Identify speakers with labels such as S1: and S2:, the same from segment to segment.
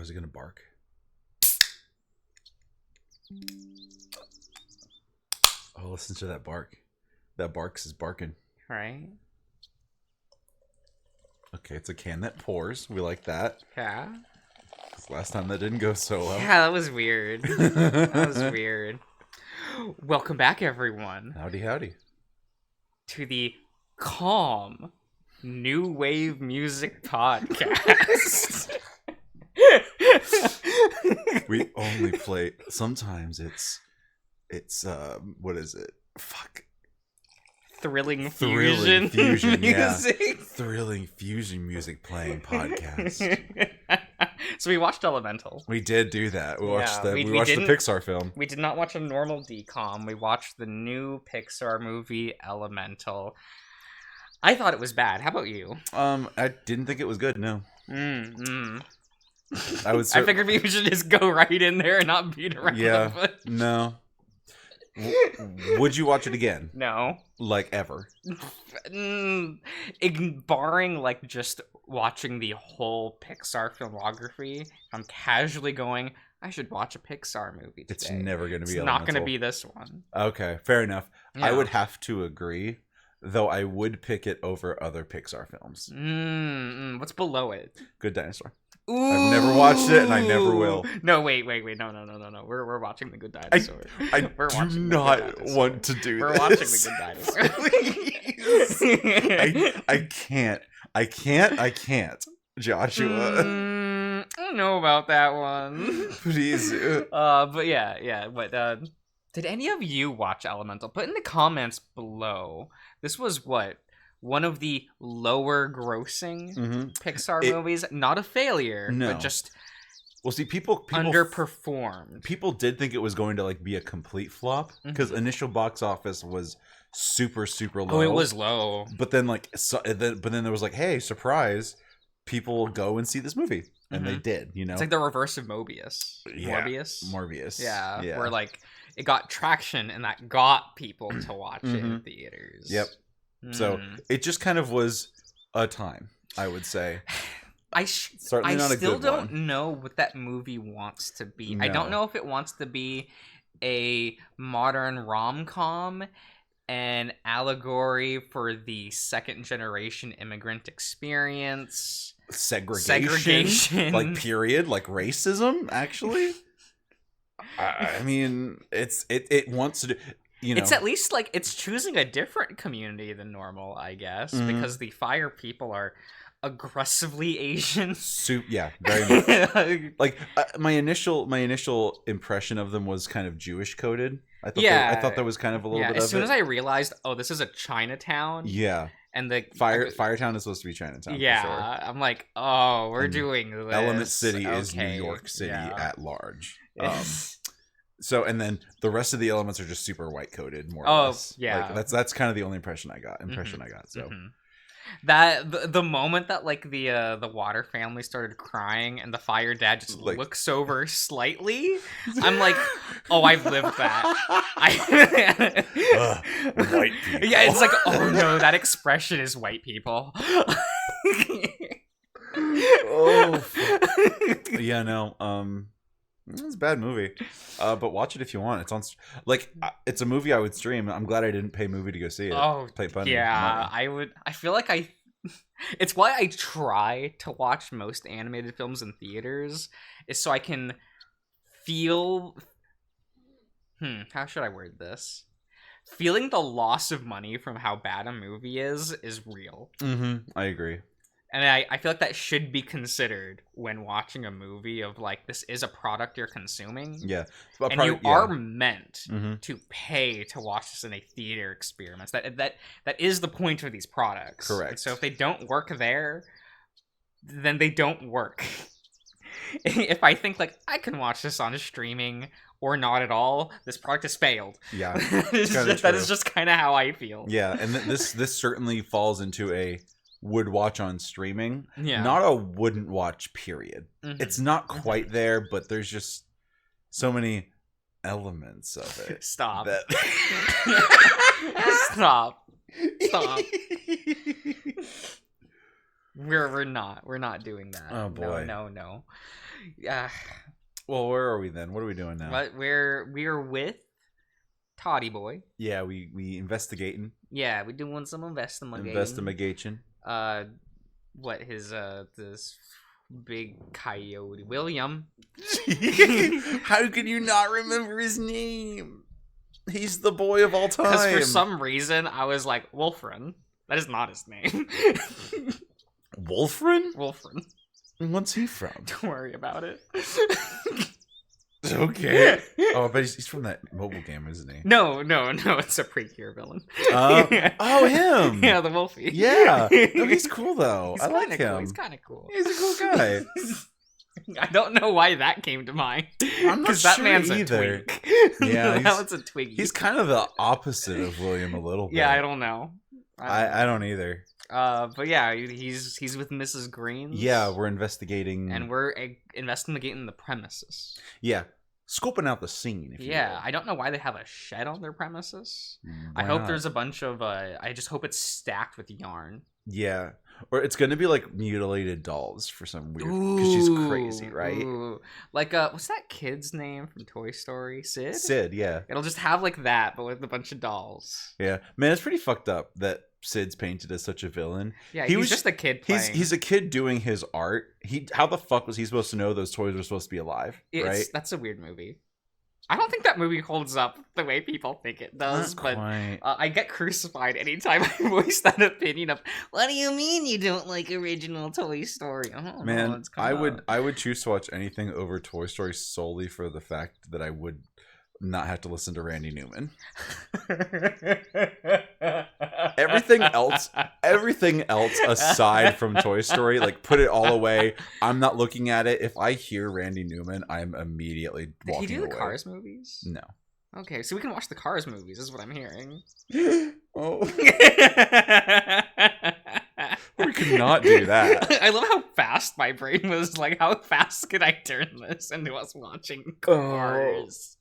S1: is it gonna bark? Oh, listen to that bark. That barks is barking.
S2: Right?
S1: Okay, it's a can that pours. We like that.
S2: Yeah.
S1: 'Cause last time that didn't go so well.
S2: Yeah, that was weird. That was weird. Welcome back, everyone,
S1: Howdy, howdy.
S2: to the Calm New Wave Music Podcast.
S1: We only play. Sometimes it's what is it? Fuck.
S2: Thrilling fusion
S1: fusion
S2: music.
S1: Yeah. Thrilling fusion music playing podcast.
S2: So we watched Elemental.
S1: We did do that. We watched
S2: Yeah,
S1: the
S2: we
S1: watched the
S2: didn't-
S1: Pixar film.
S2: We did not watch a normal DCOM. We watched the new Pixar movie Elemental. I thought it was bad. How about you?
S1: I didn't think it was good. No, I would.
S2: I figured we should just go right in there and not beat around
S1: Yeah.
S2: the bush.
S1: No. Would you watch it again?
S2: No.
S1: Like ever?
S2: Barring like just watching the whole Pixar filmography, I'm casually going, I should watch a Pixar movie today.
S1: It's never going to be.
S2: It's not going to be this one.
S1: Okay, fair enough.
S2: Yeah.
S1: I would have to agree, though. I would pick it over other Pixar films.
S2: What's below it?
S1: Good Dinosaur.
S2: Ooh.
S1: I've never watched it, and I never will.
S2: No, wait. No. We're watching The Good Dinosaur.
S1: I
S2: We're
S1: do
S2: watching The Good
S1: not
S2: Dinosaur.
S1: want to do
S2: We're
S1: this.
S2: watching The Good Dinosaur.
S1: I can't. Joshua,
S2: I don't know about that one.
S1: please.
S2: But yeah. But did any of you watch Elemental? Put in the comments below. This was one of the lower grossing Pixar movies. Not a failure,
S1: No.
S2: but just
S1: Well, see, people
S2: underperformed.
S1: People did think it was going to like be a complete flop because initial box office was super low.
S2: Oh, it was low.
S1: But then but then there was like, hey, surprise! People will go and see this movie, and they did. You know,
S2: It's like the reverse of Mobius.
S1: Yeah.
S2: Morbius.
S1: Morbius.
S2: Yeah, where like it got traction and that got people to watch it in theaters.
S1: Yep. So it just kind of was a time, I would say. Certainly not a
S2: still
S1: good
S2: don't
S1: one.
S2: know what that movie wants to be.
S1: No.
S2: I don't know if it wants to be a modern rom-com, an allegory for the second generation immigrant experience,
S1: Segregation, like period, like racism. Actually, I mean, it wants to do. You know,
S2: It's at least like it's choosing a different community than normal, I guess, because the fire people are aggressively Asian.
S1: Yeah, very much. Like my initial impression of them was kind of Jewish coded. I thought that was kind of a little bit of it.
S2: As soon as I realized, oh, this is a Chinatown.
S1: Yeah.
S2: And the
S1: Firetown is supposed to be Chinatown.
S2: Yeah,
S1: for sure.
S2: I'm like, oh, we're doing this.
S1: Element City is New
S2: Okay,
S1: York City
S2: yeah.
S1: at large. So, and then the rest of the elements are just super white coded, more or less.
S2: Yeah.
S1: Like, that's kind of the only impression I got. So
S2: that the moment that like the water family started crying and the fire dad just
S1: Like-
S2: looks over slightly, I'm like, oh, I've lived that.
S1: white people.
S2: Yeah, it's like, oh no, that expression is white people.
S1: Oh, fuck. Yeah, no. It's a bad movie, but watch it if you want. It's on. It's a movie I would stream. I'm glad I didn't pay movie to go see it.
S2: Oh,
S1: Pay money.
S2: yeah, I would. I feel like it's why I try to watch most animated films in theaters, is so I can feel. How should I word this? Feeling the loss of money from how bad a movie is real.
S1: I agree.
S2: And I feel like that should be considered when watching a movie of like, this is a product you're consuming.
S1: Yeah.
S2: And you are meant to pay to watch this in a theater experience. That is the point of these products.
S1: Correct.
S2: And so if they don't work there, then they don't work. If I think like, I can watch this on streaming or not at all, this product has failed.
S1: Yeah.
S2: That is just kind of how I feel.
S1: Yeah, and this certainly falls into a would watch on streaming,
S2: Yeah.
S1: not a wouldn't watch period. It's not quite there, but there's just so many elements of it.
S2: Stop.
S1: that-
S2: Stop. We're not doing that.
S1: Oh, boy.
S2: No. Yeah.
S1: Well, where are we then? What are we doing now?
S2: But we're with Toddy Boy.
S1: Yeah, we investigating.
S2: Yeah, we're doing some investigating.
S1: Investigation.
S2: What his this big coyote William.
S1: How can you not remember his name? He's the boy of all time.
S2: Because for some reason I was like Wolfrin. That is not his name.
S1: Wolfrin?
S2: Wolfrin.
S1: What's he from?
S2: Don't worry about it.
S1: Okay. Oh, but he's from that mobile game, isn't he?
S2: No. It's a Precure villain.
S1: Oh, him.
S2: Yeah, the Wolfie.
S1: Yeah. No, he's cool though. I like him.
S2: Cool. He's kind of cool.
S1: He's a cool guy.
S2: I don't know why that came to mind.
S1: I'm not
S2: that
S1: sure
S2: man's
S1: either.
S2: a twink.
S1: Yeah,
S2: that one's a twiggy.
S1: He's kind of the opposite of William a little bit.
S2: Yeah, I don't know.
S1: I don't either.
S2: But yeah, he's with Mrs. Green.
S1: Yeah, we're investigating,
S2: and we're investigating the premises.
S1: Yeah, scoping out the scene. If you will.
S2: I don't know why they have a shed on their premises.
S1: Why
S2: I hope
S1: not?
S2: there's a bunch of. I just hope it's stacked with yarn.
S1: Yeah, or it's gonna be like mutilated dolls for some weird. Because she's crazy, right?
S2: Ooh. Like what's that kid's name from Toy Story? Sid.
S1: Sid, yeah,
S2: It'll just have like that, but with a bunch of dolls.
S1: yeah. Man, it's pretty fucked up that Sid's painted as such a villain.
S2: Yeah,
S1: He
S2: he's
S1: was
S2: just a kid playing.
S1: He's a kid doing his art. How the fuck was he supposed to know those toys were supposed to be alive? Right?
S2: That's a weird movie. I don't think that movie holds up the way people think it does,
S1: Not
S2: but
S1: quite.
S2: I get crucified anytime I voice that opinion of, what do you mean you don't like original Toy Story? Oh,
S1: Man,
S2: no,
S1: I would choose to watch anything over Toy Story solely for the fact that I would not have to listen to Randy Newman. Everything else aside from Toy Story, like put it all away. I'm not looking at it. If I hear Randy Newman, I'm immediately walking away.
S2: Did he do the Cars movies?
S1: No.
S2: Okay, so we can watch the Cars movies, is what I'm hearing.
S1: Oh. We could not do that.
S2: I love how fast my brain was. Like, how fast could I turn this into us watching Cars?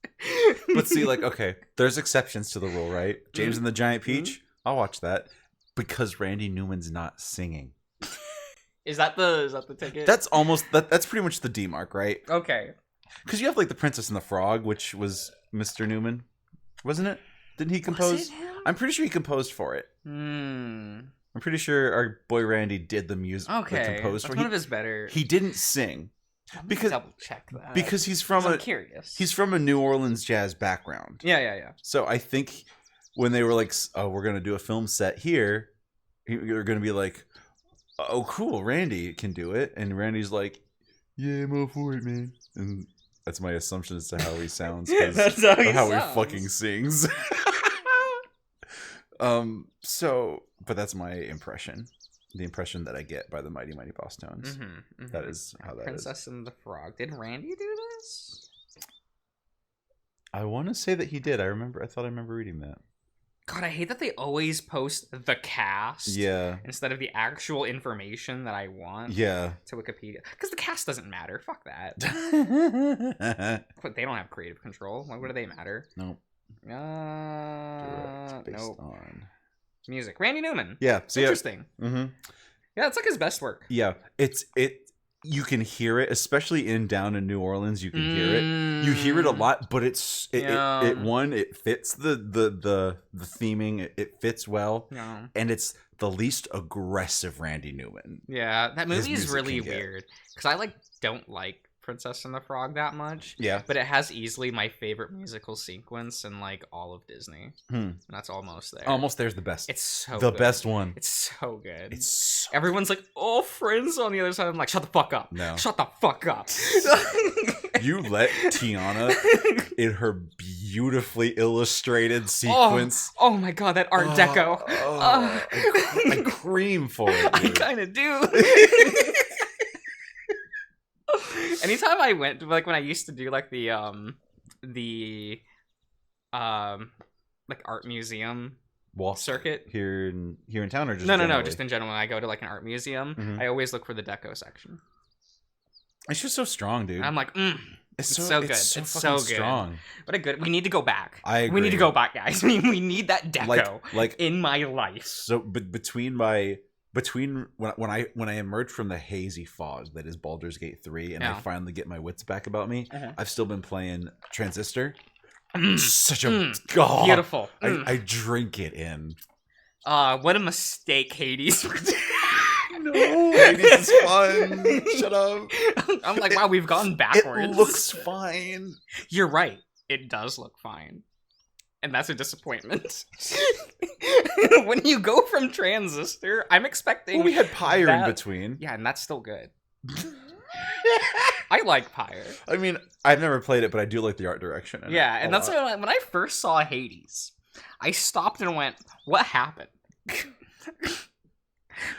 S1: But see, like, okay, there's exceptions to the rule, right? James and the Giant Peach, I'll watch that because Randy Newman's not singing.
S2: Is that the ticket?
S1: That's pretty much the D mark, right?
S2: Okay.
S1: Because you have like the Princess and the Frog, which was Mr. Newman, wasn't it? Didn't he compose?
S2: Was it him?
S1: I'm pretty sure he composed for it. I'm pretty sure our boy Randy did the music.
S2: Okay,
S1: composed
S2: that's
S1: for
S2: one of his better.
S1: He didn't sing because
S2: double check that
S1: because he's from
S2: I'm curious.
S1: He's from a New Orleans jazz background.
S2: Yeah.
S1: So I think when they were like, "Oh, we're gonna do a film set here," you're gonna be like, "Oh, cool, Randy can do it," and Randy's like, "Yeah, I'm all for it, man." And that's my assumption as to how he sounds.
S2: That's how he
S1: how
S2: sounds.
S1: he fucking sings. But that's my impression. The impression that I get by the Mighty Mighty Boss Tones. That is how that
S2: Princess and the Frog. Did Randy do this?
S1: I want to say that he did. I thought I remember reading that.
S2: God, I hate that they always post the cast.
S1: Yeah.
S2: Instead of the actual information that I want.
S1: Yeah.
S2: To Wikipedia, because the cast doesn't matter. Fuck that. But they don't have creative control. Like, what do they matter?
S1: Nope.
S2: Nope. On music. Randy Newman.
S1: Yeah. So
S2: interesting.
S1: Yeah,
S2: yeah, it's like his best work.
S1: Yeah. You can hear it, especially down in New Orleans. You can hear it. You hear it a lot, but it fits the theming. It fits well, and it's the least aggressive Randy Newman.
S2: Yeah, that movie is really weird because I don't like Princess and the Frog that much.
S1: Yeah,
S2: but it has easily my favorite musical sequence in all of Disney. And that's Almost There.
S1: Almost There's the best.
S2: It's so
S1: the
S2: good.
S1: best one.
S2: It's so good.
S1: It's so
S2: everyone's like, "Oh, Friends" on the other side. I'm like, "Shut the fuck up!
S1: No,
S2: shut the fuck up!"
S1: You let Tiana in her beautifully illustrated sequence.
S2: Oh my god, that Art Deco.
S1: I cream for it. Dude.
S2: I kind of do. Anytime I went to, when I used to do the art museum circuit
S1: here in town, or just
S2: no, just in general. When I go to an art museum, I always look for the deco section.
S1: It's just so strong, dude.
S2: I'm like, it's so good. It's so good.
S1: Strong.
S2: What a good. We need to go back.
S1: I agree.
S2: We need to go back, guys. We need that deco in my life.
S1: So, but between my between when I emerge from the hazy fog that is Baldur's Gate 3 and I finally get my wits back about me, I've still been playing Transistor. Such a
S2: beautiful.
S1: I drink it in.
S2: What a mistake, Hades.
S1: No, Hades is fun. Shut up.
S2: I'm like, wow, we've gone backwards.
S1: It looks fine.
S2: You're right. It does look fine. And that's a disappointment. When you go from Transistor, I'm expecting...
S1: Well, we had Pyre in between.
S2: Yeah, and that's still good. I like Pyre.
S1: I mean, I've never played it, but I do like the art direction.
S2: Yeah, and that's when I first saw Hades, I stopped and went, what happened?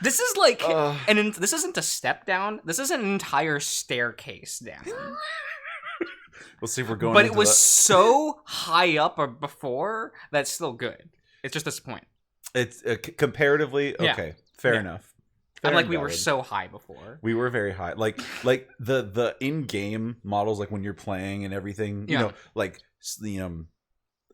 S2: This is like... and this isn't a step down. This is an entire staircase down.
S1: We'll see if we're going.
S2: But it was so high up or before that's still good. It's just disappointing.
S1: It's comparatively okay. Fair enough.
S2: I'm like we were so high before.
S1: We were very high. Like the in-game models, like when you're playing and everything. You know, like the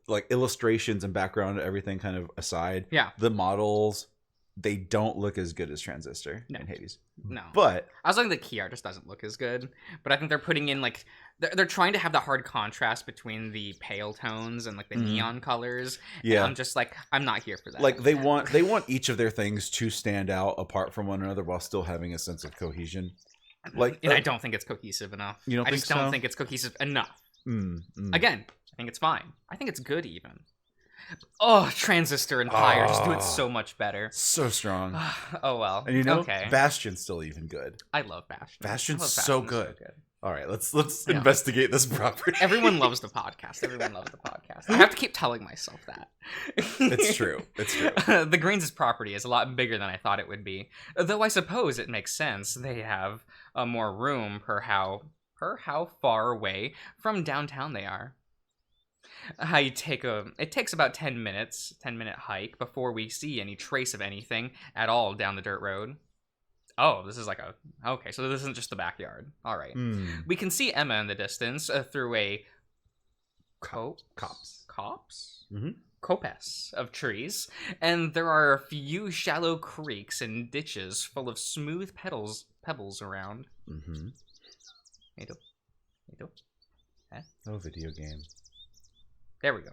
S1: like illustrations and background, everything kind of aside.
S2: Yeah.
S1: The models, they don't look as good as Transistor in Hades.
S2: No.
S1: But
S2: I was like, the key art just doesn't look as good. But I think they're putting in like they're trying to have the hard contrast between the pale tones and like the neon colors.
S1: Yeah.
S2: And I'm just like, I'm not here for that.
S1: Like they want each of their things to stand out apart from one another while still having a sense of cohesion. Like,
S2: and I don't think it's cohesive enough.
S1: You don't
S2: I
S1: think
S2: just
S1: so?
S2: don't think it's cohesive enough. Again, I think it's fine. I think it's good even. Oh, Transistor and Pyre just do it so much better.
S1: So strong.
S2: Oh well.
S1: And you know, Bastion's still even good.
S2: I love Bastion.
S1: Bastion's so good. All right, let's investigate this property.
S2: Everyone loves the podcast. Everyone loves the podcast. I have to keep telling myself that.
S1: It's true. It's true.
S2: The Greens' property is a lot bigger than I thought it would be. Though I suppose it makes sense. They have more room per how far away from downtown they are. It takes about 10 minutes, 10-minute hike before we see any trace of anything at all down the dirt road. Oh, this is like okay, so this isn't just the backyard. All right. We can see Emma in the distance through a copse of trees, and there are a few shallow creeks and ditches full of smooth pebbles around.
S1: No video game.
S2: There we go.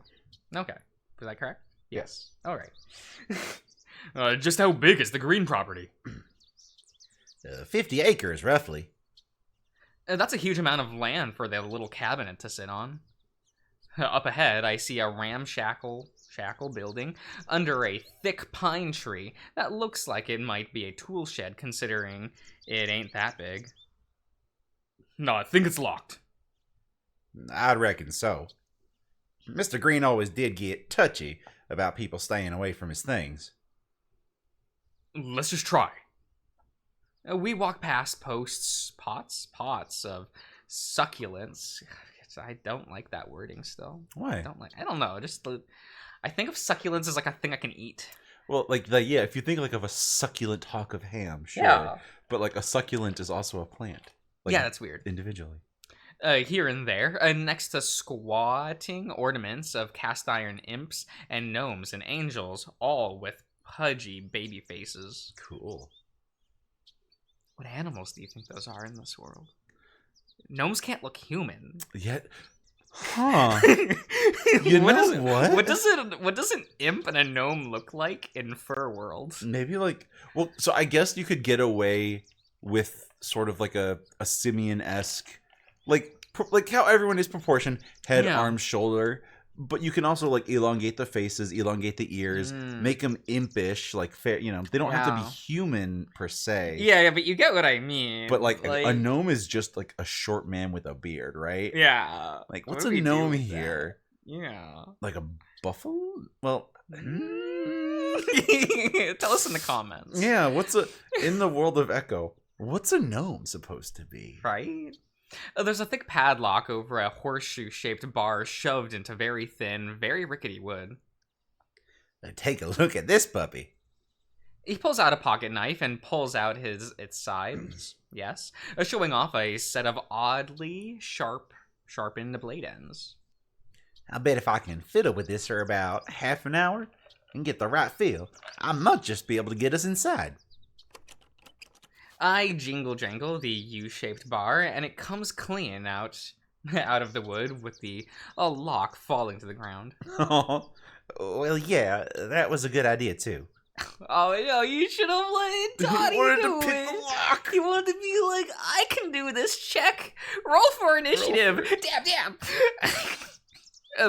S2: Okay. Is that correct? Yes. All right. Just how big is the green property?
S1: 50 acres, roughly.
S2: That's a huge amount of land for the little cabinet to sit on. Up ahead, I see a ramshackle building under a thick pine tree that looks like it might be a tool shed, considering it ain't that big. No, I think it's locked.
S1: I reckon so. Mr. Green always did get touchy about people staying away from his things.
S2: Let's just try. We walk past pots of succulents. I don't like that wording still.
S1: Why?
S2: I don't know. I think of succulents as like a thing I can eat.
S1: Well, if you think like of a succulent hunk of ham, sure.
S2: Yeah.
S1: But like a succulent is also a plant. Like,
S2: yeah, that's weird.
S1: Individually.
S2: Here and there, next to squatting ornaments of cast iron imps and gnomes and angels, all with pudgy baby faces.
S1: Cool.
S2: What animals do you think those are in this world? Gnomes can't look human.
S1: Yet, huh? What
S2: does an imp and a gnome look like in fur world?
S1: Maybe so I guess you could get away with sort of like a simian-esque, like how everyone is proportioned, head, arms, shoulder. But you can also like elongate the faces, elongate the ears, make them impish, like fair. They don't have to be human per se.
S2: Yeah, but you get what I mean.
S1: But like a gnome is just like a short man with a beard, right?
S2: Yeah.
S1: Like what's a gnome here?
S2: Yeah.
S1: Like a buffalo? Well,
S2: tell us in the comments.
S1: Yeah, in the world of Echo? What's a gnome supposed to be?
S2: Right. There's a thick padlock over a horseshoe-shaped bar shoved into very thin, very rickety wood.
S1: Take a look at this puppy.
S2: He pulls out a pocket knife and pulls out its sides, yes, showing off a set of oddly sharpened blade ends.
S1: I bet if I can fiddle with this for about half an hour and get the right feel, I might just be able to get us inside.
S2: I jingle jangle the U-shaped bar, and it comes clean out of the wood with the lock falling to the ground.
S3: Well, yeah, that was a good idea, too.
S2: Oh no, you should have let Donnie
S1: wanted
S2: do
S1: to pick
S2: it.
S1: the lock.
S2: He wanted to be like, I can do this. Check. Roll for initiative. Damn.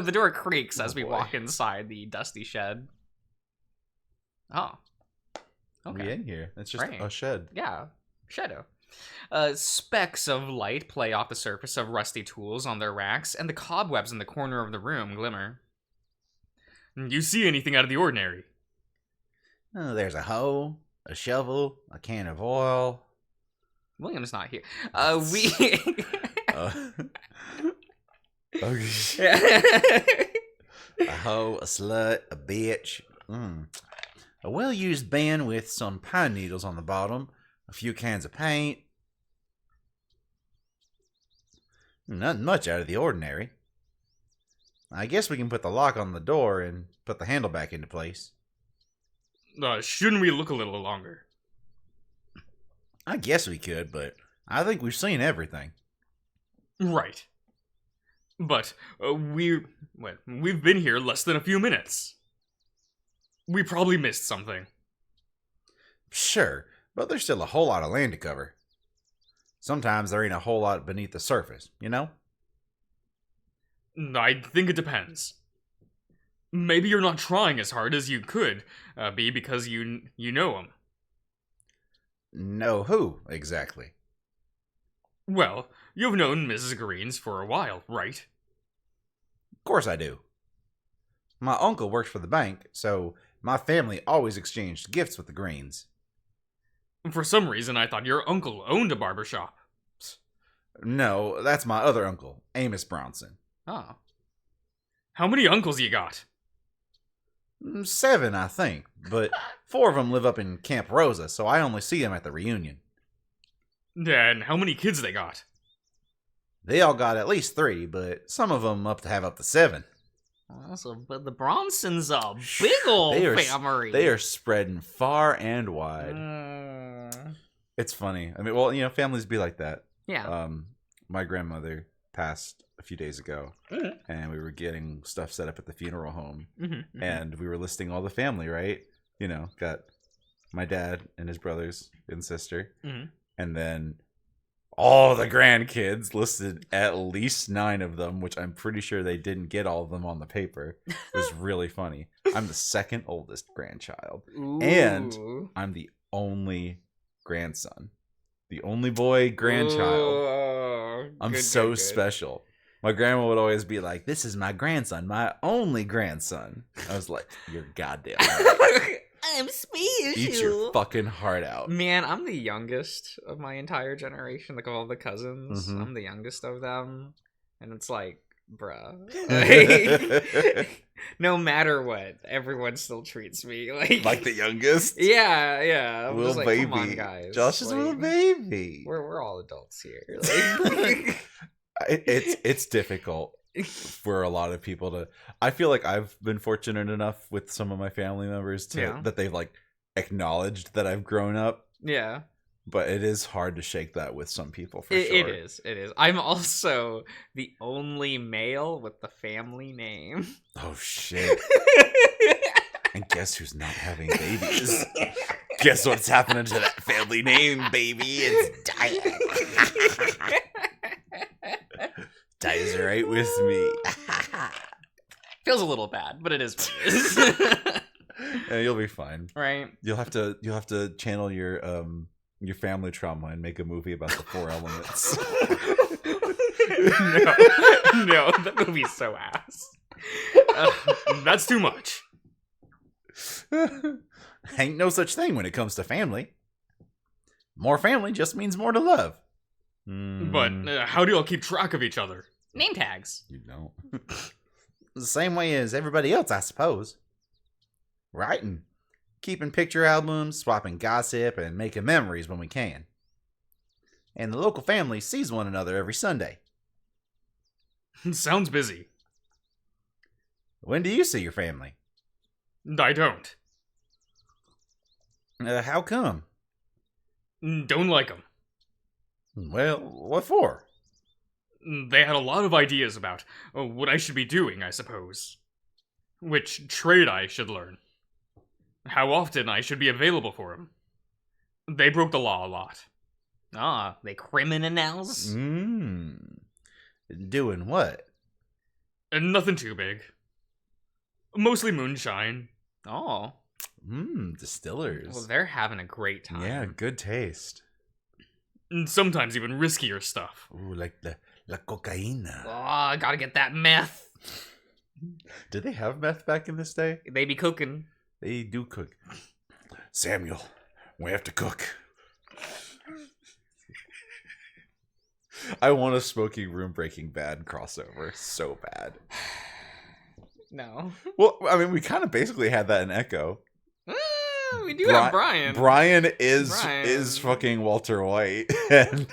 S2: The door creaks as we
S1: boy.
S2: walk inside the dusty shed. Oh. Okay.
S1: We in here. It's just
S2: Right.
S1: a shed.
S2: Yeah. Shadow. Specks of light play off the surface of rusty tools on their racks, and the cobwebs in the corner of the room glimmer. You see anything out of the ordinary?
S3: Oh, there's a hoe, a shovel, a can of oil.
S2: William's not here. We.
S1: Okay.
S3: A hoe, a slut, a bitch. A well-used bin with some pine needles on the bottom, a few cans of paint. Nothing much out of the ordinary. I guess we can put the lock on the door and put the handle back into place.
S2: Shouldn't we look a little longer?
S3: I guess we could, but I think we've seen everything.
S2: Right. But we've been here less than a few minutes. We probably missed something.
S3: Sure, but there's still a whole lot of land to cover. Sometimes there ain't a whole lot beneath the surface, you know?
S2: I think it depends. Maybe you're not trying as hard as you could be because you know him.
S3: Know who, exactly?
S2: Well, you've known Mrs. Greens for a while, right?
S3: Of course I do. My uncle works for the bank, so my family always exchanged gifts with the Greens.
S2: For some reason, I thought your uncle owned a barbershop.
S3: No, that's my other uncle, Amos Bronson.
S2: Oh. How many uncles you got?
S3: 7, I think, but 4 of them live up in Camp Rosa, so I only see them at the reunion.
S2: And how many kids they got?
S3: They all got at least 3, but some of them up to 7.
S2: But the Bronsons a big old family.
S1: They are spreading far and wide. It's funny. I mean, well, you know, families be like that.
S2: Yeah.
S1: My grandmother passed a few days ago, and we were getting stuff set up at the funeral home, and we were listing all the family, right? You know, got my dad and his brothers and sister, and then all the grandkids listed, at least 9 of them, which I'm pretty sure they didn't get all of them on the paper. It was really funny. I'm the second oldest grandchild, and I'm the only grandson, the only boy grandchild. I'm so special. My grandma would always be like, "This is my grandson, my only grandson." I was like, "You're goddamn right."
S2: I'm special.
S1: Eat your fucking heart out.
S2: Man, I'm the youngest of my entire generation, like of all the cousins. I'm the youngest of them. And it's like, bruh. Like, no matter what, everyone still treats me like
S1: the youngest.
S2: Yeah. I'm
S1: Little
S2: just like,
S1: baby.
S2: come on, guys.
S1: Josh is a little baby.
S2: We're all adults here. Like,
S1: it's difficult for a lot of people to. I feel like I've been fortunate enough with some of my family members that they've like acknowledged that I've grown up.
S2: Yeah.
S1: But it is hard to shake that with some people for sure.
S2: It is. I'm also the only male with the family name.
S1: Oh shit. And guess who's not having babies? Guess what's happening to that family name, baby? It's dying. Dies right with me.
S2: Feels a little bad, but it is what it is.
S1: Yeah, you'll be fine.
S2: Right.
S1: You'll have to channel your family trauma and make a movie about the 4 elements.
S2: No, that movie's so ass. That's too much.
S3: Ain't no such thing when it comes to family. More family just means more to love.
S2: But how do y'all keep track of each other? Name tags.
S1: You don't.
S3: The same way as everybody else, I suppose. Writing. Keeping picture albums, swapping gossip, and making memories when we can. And the local family sees one another every Sunday.
S2: Sounds busy.
S3: When do you see your family?
S2: I don't.
S3: How come?
S2: Don't like them.
S3: Well, what for?
S2: They had a lot of ideas about what I should be doing, I suppose. Which trade I should learn. How often I should be available for them. They broke the law a lot.
S1: Ah,
S2: they criminals?
S3: Doing what?
S2: And nothing too big. Mostly moonshine.
S1: Oh.
S3: Distillers.
S2: Well, they're having a great time.
S3: Yeah, good taste.
S2: And sometimes even riskier stuff.
S3: Ooh, like la cocaína.
S2: Oh, I gotta get that meth.
S3: Did they have meth back in this day?
S2: They be cooking.
S3: They do cook. Samuel, we have to cook. I want a Smoking Room Breaking Bad crossover so bad.
S2: No.
S3: Well, I mean, we kind of basically had that in Echo.
S2: We do have Brian.
S3: Brian is fucking Walter White. And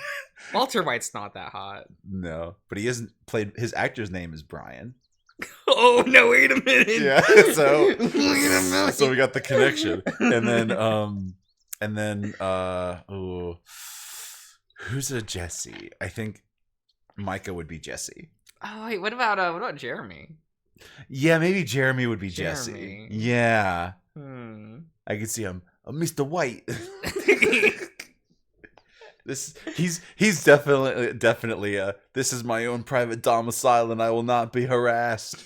S2: Walter White's not that hot.
S3: no, but he isn't played. His actor's name is Brian.
S2: Oh no! Wait a minute.
S3: Yeah, so
S2: wait a minute.
S3: so we got the connection, and then who's a Jesse? I think Micah would be Jesse.
S2: Oh wait, what about Jeremy?
S3: Yeah, maybe Jeremy would be Jesse.
S2: Jeremy.
S3: Yeah,
S2: I
S3: I could see him, Mr. White. He's definitely this is my own private domicile and I will not be harassed,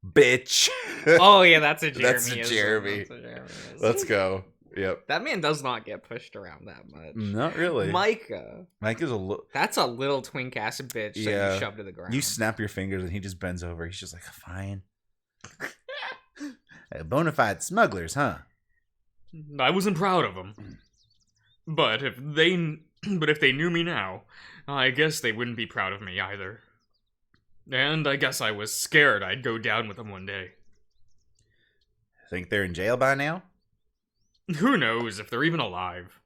S3: bitch.
S2: Oh yeah, that's a Jeremy.
S3: That's a Jeremy. Let's go. Yep.
S2: That man does not get pushed around that much.
S3: Not really.
S2: Micah.
S3: Micah's a little.
S2: That's a little twink ass bitch that you shoved to the ground.
S3: You snap your fingers and he just bends over. He's just like, fine. Bonafide smugglers, huh?
S2: I wasn't proud of them. But if they knew me now, I guess they wouldn't be proud of me either. And I guess I was scared I'd go down with them one day.
S3: Think they're in jail by now?
S2: Who knows if they're even alive.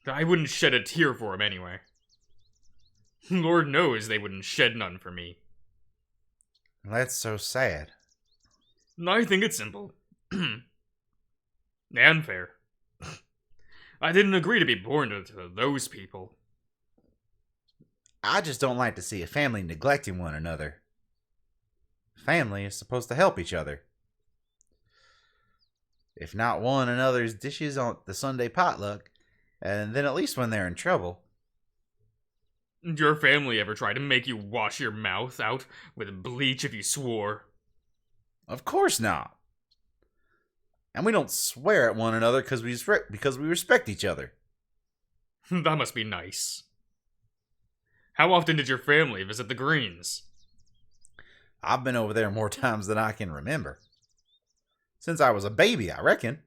S2: I wouldn't shed a tear for them anyway. Lord knows they wouldn't shed none for me.
S3: That's so sad.
S2: I think it's simple. And fair. I didn't agree to be born to those people.
S3: I just don't like to see a family neglecting one another. Family is supposed to help each other. If not one another's dishes on the Sunday potluck, and then at least when they're in trouble.
S2: Did your family ever try to make you wash your mouth out with bleach if you swore?
S3: Of course not. And we don't swear at one another because we respect each other.
S2: That must be nice. How often did your family visit the Greens?
S3: I've been over there more times than I can remember. Since I was a baby, I reckon.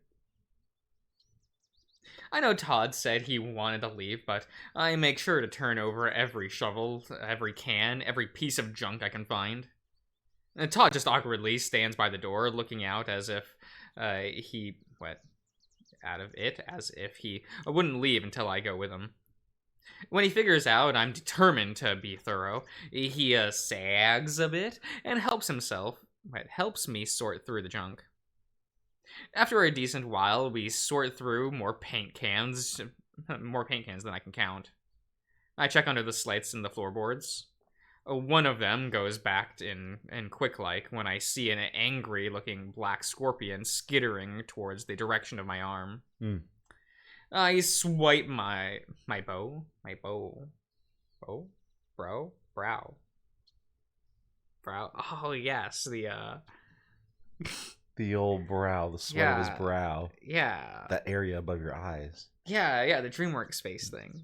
S2: I know Todd said he wanted to leave, but I make sure to turn over every shovel, every can, every piece of junk I can find. And Todd just awkwardly stands by the door, looking out as if he wouldn't leave until I go with him. When he figures out I'm determined to be thorough, he sags a bit and helps me sort through the junk. After a decent while, we sort through more paint cans than I can count. I check under the slates and the floorboards. One of them goes back in quick-like when I see an angry-looking black scorpion skittering towards the direction of my arm. I swipe my brow. Oh yes,
S3: The old brow, the sweat of his brow.
S2: Yeah.
S3: That area above your eyes.
S2: Yeah, the DreamWorks space thing.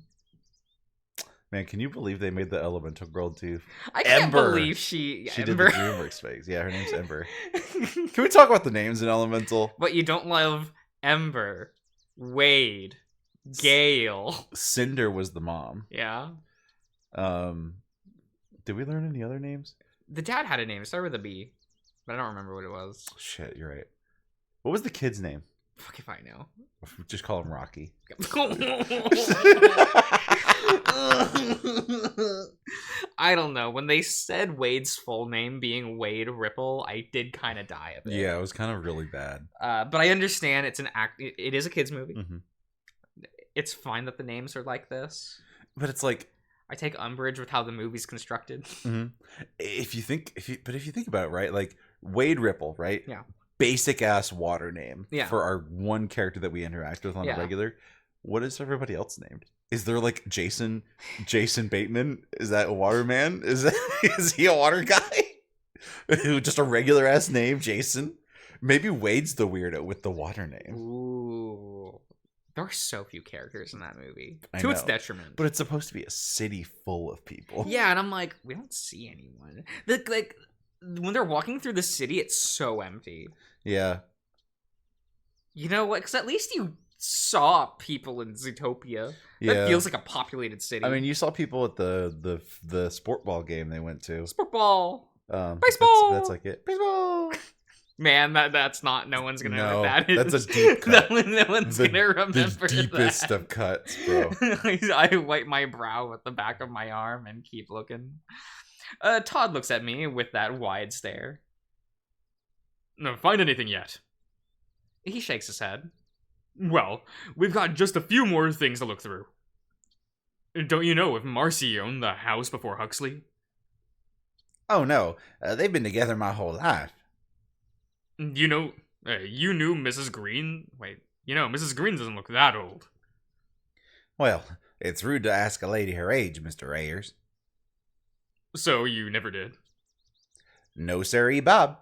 S3: Man, can you believe they made the Elemental Girl too?
S2: I can't
S3: Ember.
S2: believe she
S3: did the DreamWorks face. Yeah, her name's Ember. Can we talk about the names in Elemental?
S2: But you don't love Ember, Wade, Gale.
S3: Cinder was the mom.
S2: Yeah.
S3: Did we learn any other names?
S2: The dad had a name. It started with a B, but I don't remember what it was.
S3: Shit, you're right. What was the kid's name?
S2: Fuck if I know.
S3: Just call him Rocky.
S2: I don't know. When they said Wade's full name being Wade Ripple, I did kind of die a bit.
S3: Yeah, it was kind of really bad.
S2: But I understand it's an act. It is a kids movie.
S3: Mm-hmm.
S2: it's fine that the names are like this.
S1: But it's like,
S2: I take umbrage with how the movie's constructed.
S1: mhm. If you think about it, right? Like Wade Ripple, right?
S2: Yeah.
S1: Basic ass water name
S2: Yeah.
S1: for our one character that we interact with on
S2: Yeah.
S1: a regular. What is everybody else named? Is there like Jason Bateman? Is that a water man? Is he a water guy? Just a regular ass name, Jason. Maybe Wade's the weirdo with the water name.
S2: Ooh. There are so few characters in that movie.
S1: I
S2: To its
S1: know.
S2: detriment.
S1: But it's supposed to be a city full of people.
S2: Yeah, and I'm like, we don't see anyone. Like when they're walking through the city, it's so empty.
S1: Yeah.
S2: You know what? Because at least you saw people in Zootopia.
S1: Yeah.
S2: That feels like a populated city.
S1: I mean, you saw people at the sport ball game they went to.
S2: sport ball,
S1: Baseball.
S2: Baseball!
S1: That's like it. Baseball.
S2: man. That's not. No one's gonna know
S1: No,
S2: what that is.
S1: that's a deep cut.
S2: no one's
S1: The-
S2: gonna remember
S1: The deepest
S2: that.
S1: of cuts, bro.
S2: I wipe my brow with the back of my arm and keep looking. Todd looks at me with that wide stare.
S4: No, find anything yet?
S2: He shakes his head.
S4: Well, we've got just a few more things to look through. Don't you know if Marcy owned the house before Huxley?
S3: Oh no, they've been together my whole life.
S4: You know, you knew Mrs. Green? Wait, Mrs. Green doesn't look that old.
S3: Well, it's rude to ask a lady her age, Mr. Ayers.
S4: So you never did?
S3: No, sirree, Bob.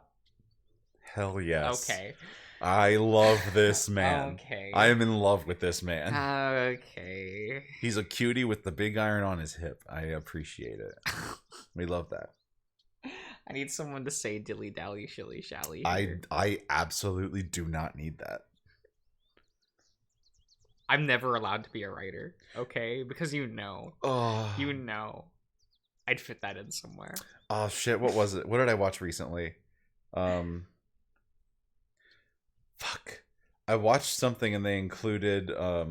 S1: Hell yes.
S2: Okay.
S1: I love this man.
S2: Okay.
S1: I am in love with this man.
S2: Okay.
S1: He's a cutie with the big iron on his hip. I appreciate it. We love that.
S2: I need someone to say dilly dally shilly shally.
S1: I absolutely do not need that.
S2: I'm never allowed to be a writer, okay? Because
S1: Oh.
S2: I'd fit that in somewhere.
S1: Oh shit, what was it? What did I watch recently? Fuck. I watched something and they included a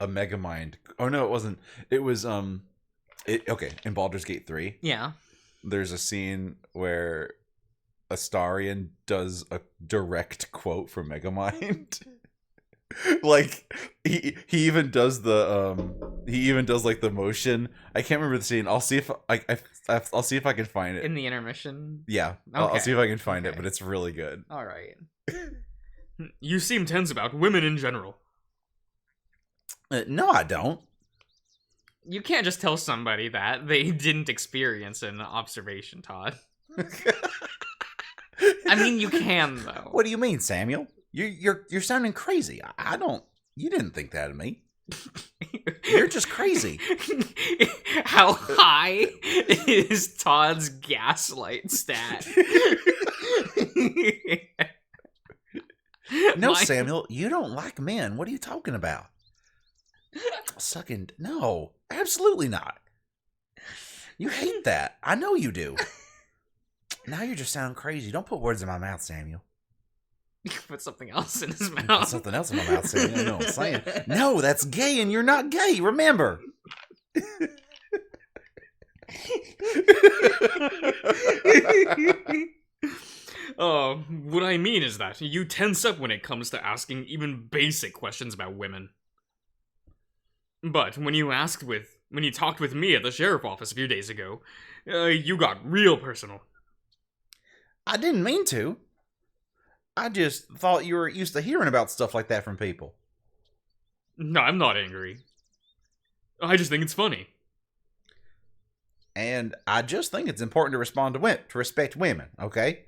S1: Megamind. Oh no, it wasn't. It was okay, in Baldur's Gate 3,
S2: Yeah.
S1: there's a scene where Astarion does a direct quote from Megamind. Like he even does like the motion. I can't remember the scene. I'll see if I'll see if I can find it.
S2: In the intermission.
S1: Yeah, I'll
S2: Okay.
S1: see if I can find it,
S2: Okay.
S1: but it's really good.
S2: All right.
S4: You seem tense about women in general.
S3: No, I don't.
S2: You can't just tell somebody that they didn't experience an observation, Todd. I mean, you can though.
S3: What do you mean, Samuel? You're sounding crazy. I don't. You didn't think that of me. You're just crazy.
S2: How high is Todd's gaslight stat?
S3: No,
S2: Mine-
S3: Samuel, you don't like men. What are you talking about? Sucking? No, absolutely not. You hate that. I know you do. Now you're just sounding crazy. Don't put words in my mouth, Samuel.
S2: Put something else in his
S3: Put
S2: mouth.
S3: something else in my mouth, Samuel. You know what I'm saying? No, that's gay, and you're not gay. Remember.
S4: What I mean is that you tense up when it comes to asking even basic questions about women. But when you talked with me at the sheriff office a few days ago, you got real personal.
S3: I didn't mean to. I just thought you were used to hearing about stuff like that from people.
S4: No, I'm not angry. I just think it's funny.
S3: And I just think it's important to respond to respect women, okay?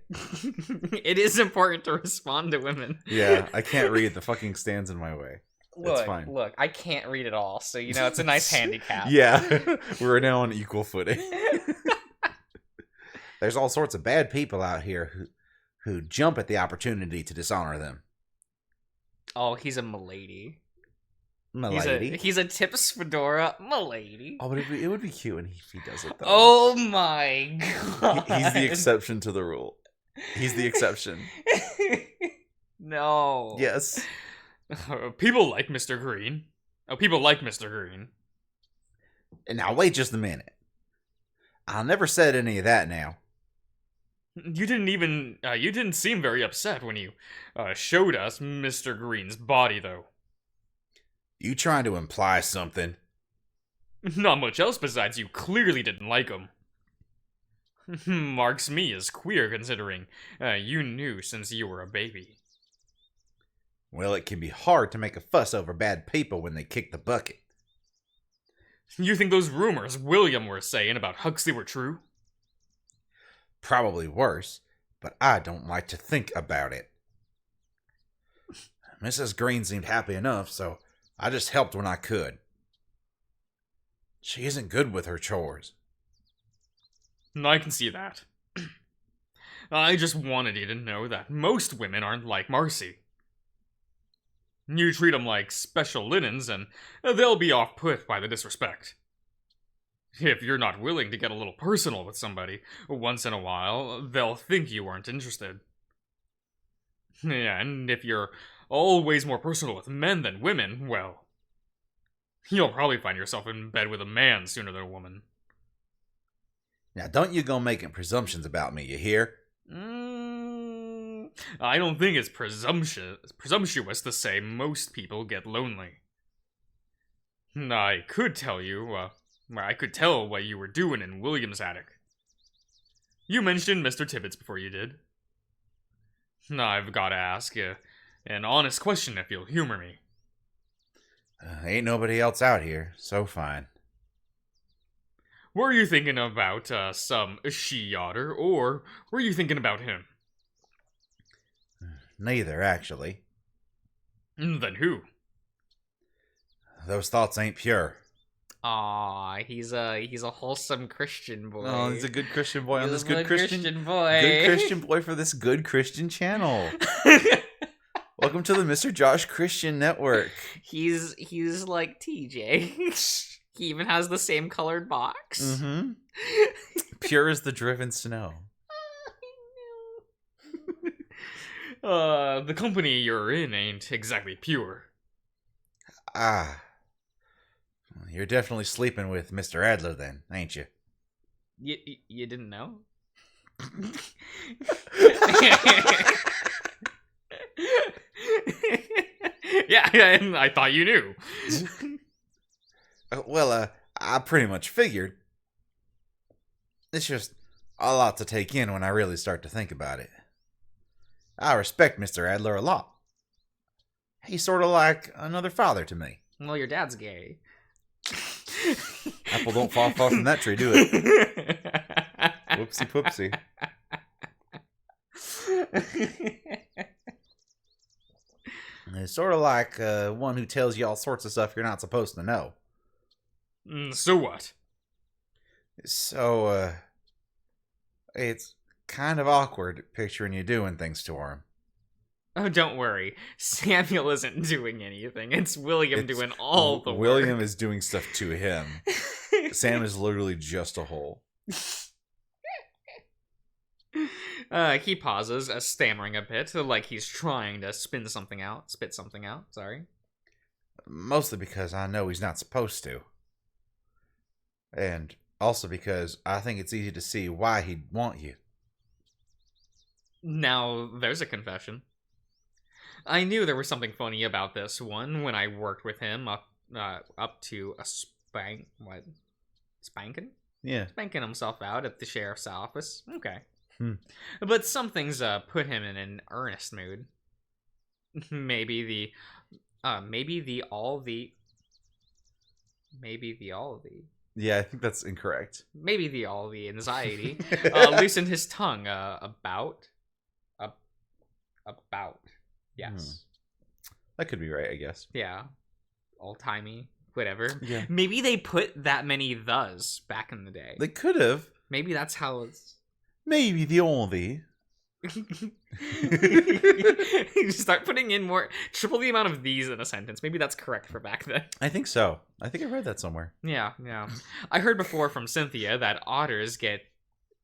S2: It is important to respond to women.
S1: Yeah, I can't read. The fucking stands in my way.
S2: Look,
S1: fine.
S2: look, I can't read it all, so it's a nice handicap.
S1: Yeah, we're now on equal footing.
S3: There's all sorts of bad people out here who jump at the opportunity to dishonor them.
S2: Oh, he's a milady.
S3: Milady.
S2: He's a tips fedora milady.
S1: Oh, but it would be cute if he does it though.
S2: Oh my god.
S1: He's the exception to the rule. He's the exception.
S2: No.
S1: Yes.
S4: People like Mr. Green. Oh, people like Mr. Green.
S3: Now, wait just a minute. I never said any of that now.
S4: You didn't seem very upset when you showed us Mr. Green's body, though.
S3: You trying to imply something?
S4: Not much else besides you clearly didn't like him. Marks me as queer considering you knew since you were a baby.
S3: Well, it can be hard to make a fuss over bad people when they kick the bucket.
S4: You think those rumors William were saying about Huxley were true?
S3: Probably worse, but I don't like to think about it. Mrs. Green seemed happy enough, so I just helped when I could. She isn't good with her chores.
S4: I can see that. I just wanted you to know that most women aren't like Marcy. You treat them like special linens, and they'll be off-put by the disrespect. If you're not willing to get a little personal with somebody once in a while, they'll think you weren't interested. Yeah, and if you're always more personal with men than women, well, you'll probably find yourself in bed with a man sooner than a woman.
S3: Now, don't you go making presumptions about me, you hear?
S4: I don't think it's presumptuous to say most people get lonely. I could tell what you were doing in William's attic. You mentioned Mr. Tibbets before you did. I've got to ask you an honest question if you'll humor me.
S3: Ain't nobody else out here, so fine.
S4: Were you thinking about some she-otter, or were you thinking about him?
S3: Neither, actually.
S4: Then who?
S3: Those thoughts ain't pure.
S2: Aw, he's a wholesome Christian boy.
S3: Oh, he's a good Christian boy on
S2: He's
S3: this
S2: a
S3: good Christian
S2: boy.
S3: Good Christian boy for this good Christian channel. Welcome to the Mrjosh Christian Network.
S2: He's like TJ. He even has the same colored box.
S3: Mm-hmm. Pure as the driven snow.
S4: The company you're in ain't exactly pure.
S3: Ah. You're definitely sleeping with Mr. Adler then, ain't you?
S2: You didn't know?
S4: Yeah, I thought you knew.
S3: I pretty much figured. It's just a lot to take in when I really start to think about it. I respect Mr. Adler a lot. He's sort of like another father to me.
S2: Well, your dad's gay.
S3: Apple don't fall far from that tree, do it? Whoopsie poopsie. It's sort of like one who tells you all sorts of stuff you're not supposed to know.
S4: So what?
S3: So, it's kind of awkward picturing you doing things to him.
S2: Oh, don't worry. Samuel isn't doing anything. It's William doing all the work.
S3: William is doing stuff to him. Sam is literally just a hole.
S2: He pauses, stammering a bit, like he's trying to spit something out. Sorry.
S3: Mostly because I know he's not supposed to. And also because I think it's easy to see why he'd want you.
S2: Now, there's a confession. I knew there was something funny about this one when I worked with him up to a spanking?
S3: Yeah.
S2: Spanking himself out at the sheriff's office. Okay.
S3: Hmm.
S2: But something's put him in an earnest mood. Maybe the all the
S3: Yeah, I think that's incorrect.
S2: maybe the all the anxiety loosened his tongue about yes.
S3: That could be right, I guess.
S2: Yeah. Old-timey, whatever.
S3: Yeah.
S2: Maybe they put that many thes back in the day.
S3: They could have.
S2: Maybe that's how it's...
S3: Maybe the only.
S2: You start putting in triple the amount of these in a sentence. Maybe that's correct for back then.
S3: I think so. I think I read that somewhere.
S2: Yeah. I heard before from Cynthia that otters get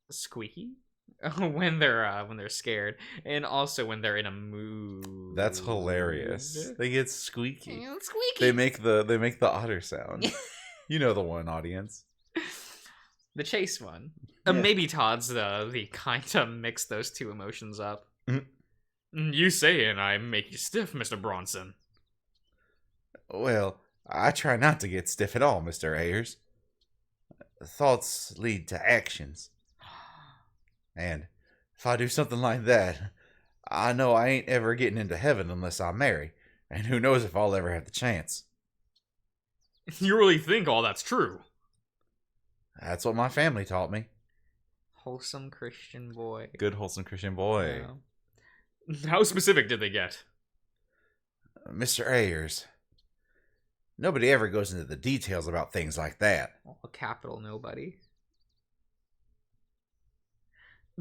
S2: squeaky when they're scared, and also when they're in a mood.
S3: That's hilarious. They get squeaky.
S2: Yeah, squeaky.
S3: They make the otter sound. You know the one, audience.
S2: The chase one.
S3: Yeah.
S2: Maybe Todd's the kind to mix those two emotions up.
S4: You say, and I make you stiff, Mr. Bronson.
S3: Well, I try not to get stiff at all, Mr. Ayers. Thoughts lead to actions. And if I do something like that, I know I ain't ever getting into heaven unless I marry. And who knows if I'll ever have the chance.
S4: You really think all that's true?
S3: That's what my family taught me.
S2: Wholesome Christian boy.
S1: Good, wholesome Christian boy.
S2: Yeah.
S4: How specific did they get?
S3: Mr. Ayers, nobody ever goes into the details about things like that.
S2: A capital nobody.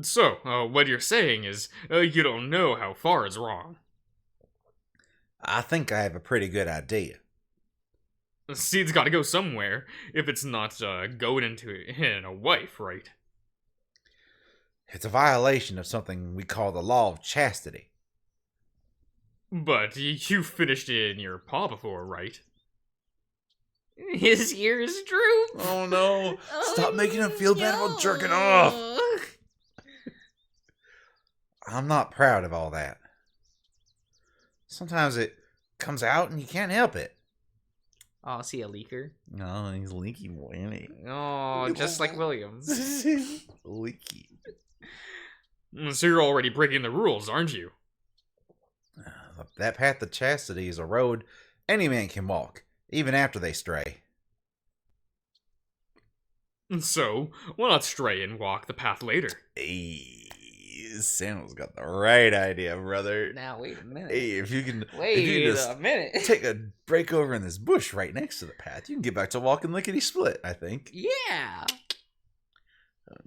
S4: So, what you're saying is, you don't know how far is wrong.
S3: I think I have a pretty good idea.
S4: The seed's gotta go somewhere, if it's not, going into a wife, right?
S3: It's a violation of something we call the law of chastity.
S4: But you finished it in your paw before, right?
S2: His ears droop.
S1: Oh no!
S3: Stop making him feel bad about jerking off. I'm not proud of all that. Sometimes it comes out and you can't help it.
S2: Oh, see a leaker.
S1: No, he's leaky boy, ain't he?
S2: Oh, just like Williams.
S1: Leaky.
S4: So you're already breaking the rules, aren't you?
S3: That path of chastity is a road any man can walk, even after they stray.
S4: So, why not stray and walk the path later?
S1: Hey, Samuel's got the right idea, brother.
S2: Now wait a minute.
S1: Hey, if you can
S2: Wait
S1: just
S2: a minute.
S1: take a break over in this bush right next to the path, you can get back to walking lickety split, I think.
S2: Yeah.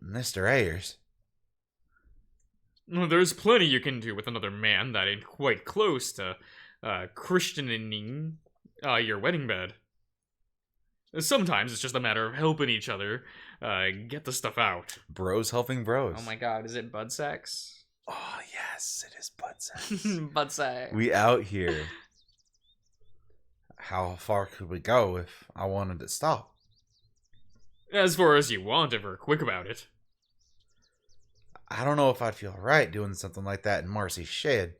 S3: Mr. Ayers,
S4: Well, there's plenty you can do with another man that ain't quite close to, Christianing, your wedding bed. Sometimes it's just a matter of helping each other, get the stuff out.
S1: Bros helping bros.
S2: Oh my god, is it bud sex?
S1: Oh, yes, it is bud sex.
S2: Bud sex.
S1: We out here.
S3: how far could we go if I wanted to stop?
S4: As far as you want, if we're quick about it.
S3: I don't know if I'd feel right doing something like that in Marcy's shed.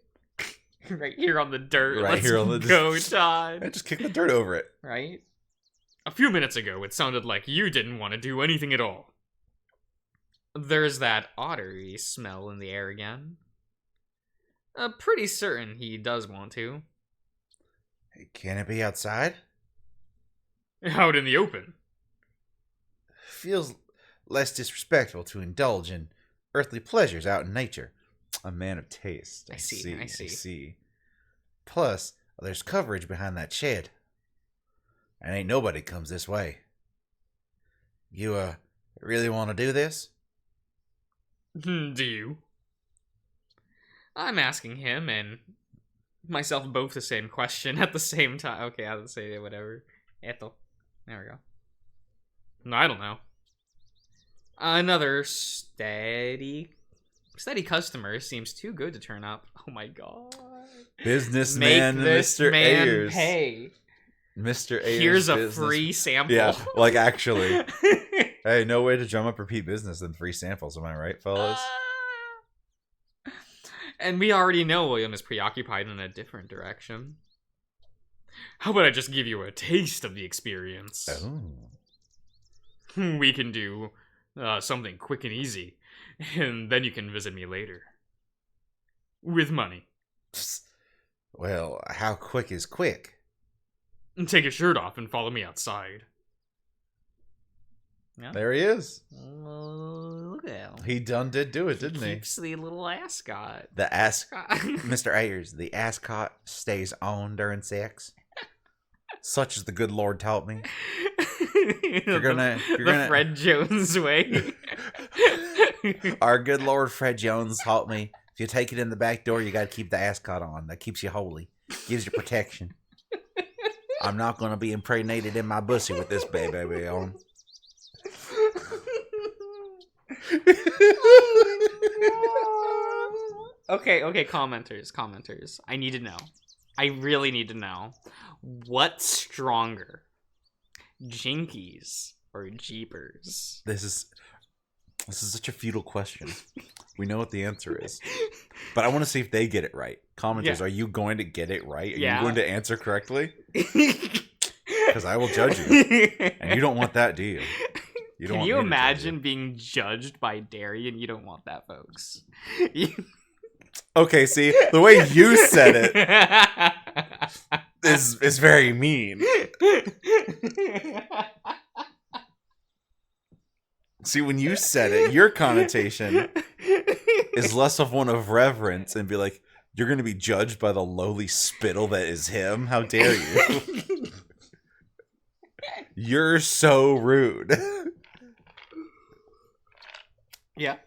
S2: Right here on the dirt.
S1: Right
S2: Let's
S1: here on the
S2: go,
S1: dirt.
S2: Todd.
S1: I just kick the dirt over it.
S2: Right?
S4: A few minutes ago, it sounded like you didn't want to do anything at all.
S2: There's that ottery smell in the air again. Pretty certain he does want to.
S3: Can it be outside?
S4: Out in the open.
S3: Feels less disrespectful to indulge in earthly pleasures out in nature.
S1: A man of taste.
S2: I see.
S3: Plus, there's coverage behind that shed. And ain't nobody comes this way. You, really want to do this?
S4: Do you?
S2: I'm asking him and myself both the same question at the same time. Okay, I'll say it, whatever. Ethel. There we go.
S4: I don't know.
S2: Another steady customer seems too good to turn up. Oh my god.
S1: Businessman
S2: Make this
S1: Mr.
S2: man
S1: Ayers.
S2: pay.
S1: Mr. Ayers.
S2: Here's a
S1: business-
S2: free sample.
S1: Yeah, like actually. Hey, no way to drum up repeat business than free samples. Am I right, fellas?
S2: And we already know William is preoccupied in a different direction.
S4: How about I just give you a taste of the experience?
S1: Oh.
S4: We can do something quick and easy, and then you can visit me later. With money.
S3: Well, how quick is quick?
S4: Take your shirt off and follow me outside.
S2: Yeah.
S1: There he is.
S2: Look at him.
S1: He done did do it, didn't he?
S2: Keeps the little ascot.
S1: The ass.
S3: Mr. Ayers, the ascot stays on during sex. Such as the good Lord taught me.
S2: You're
S3: gonna-
S2: the Fred Jones way.
S3: Our good Lord Fred Jones taught me, if you take it in the back door, you gotta keep the ascot on. That keeps you holy. Gives you protection. I'm not gonna be impregnated in my bussy with this baby on.
S2: Okay, commenters. I need to know. I really need to know. What's stronger? Jinkies or Jeepers?
S1: This is such a futile question. We know what the answer is, but I want to see if they get it right. Commenters,
S2: Yeah.
S1: are you going to get it right? Are
S2: Yeah.
S1: you going to answer correctly? because I will judge you, and you don't want that, do you? You don't
S2: Can
S1: want
S2: you
S1: me to judge
S2: imagine being judged by Darian? You don't want that, folks.
S1: Okay, see, the way you said it is very mean. See, when you said it, your connotation is less of one of reverence and be like, you're going to be judged by the lowly spittle that is him? How dare you? You're so rude.
S2: Yeah.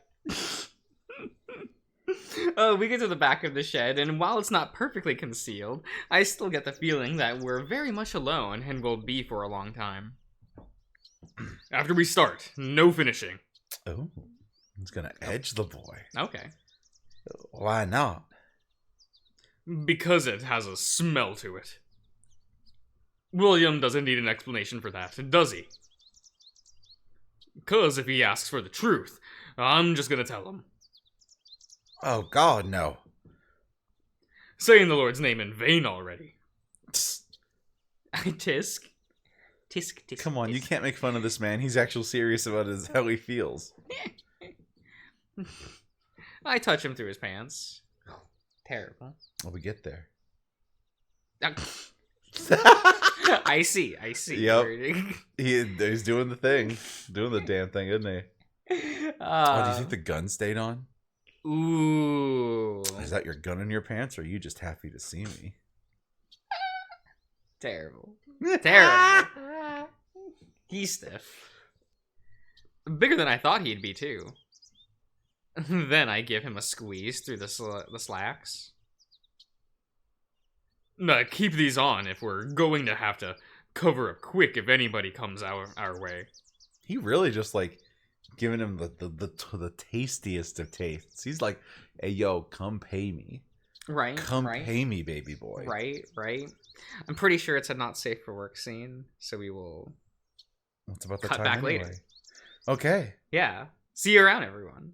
S2: We get to the back of the shed, and while it's not perfectly concealed, I still get the feeling that we're very much alone and will be for a long time.
S4: After we start, no finishing.
S1: Oh, he's going to edge the boy.
S2: Okay.
S3: Why not?
S4: Because it has a smell to it. William doesn't need an explanation for that, does he? Because if he asks for the truth, I'm just gonna tell him.
S3: Oh, God, no.
S4: Saying the Lord's name in vain already.
S2: Tisk. Tisk, tisk.
S1: Come on, you
S2: tisk.
S1: can't make fun of this man. He's actually serious about how he feels.
S2: I touch him through his pants. Terrible.
S1: Well, we get there.
S2: I see.
S1: Yep. He's doing the thing. Doing the damn thing, isn't he? Oh, do you think the gun stayed on?
S2: Ooh.
S1: Is that your gun in your pants, or are you just happy to see me?
S2: Terrible. Terrible. He's stiff. Bigger than I thought he'd be, too. Then I give him a squeeze through the slacks.
S4: Nah, keep these on if we're going to have to cover up quick if anybody comes our way.
S1: He really just like giving him the tastiest of tastes. He's like, "Hey, yo, come pay me.
S2: Right.
S1: Come
S2: right.
S1: pay me, baby boy."
S2: Right. I'm pretty sure it's a not safe for work scene, so we will
S1: What's about the
S2: cut
S1: time
S2: back
S1: anyway?
S2: later.
S1: Okay.
S2: Yeah. See you around, everyone.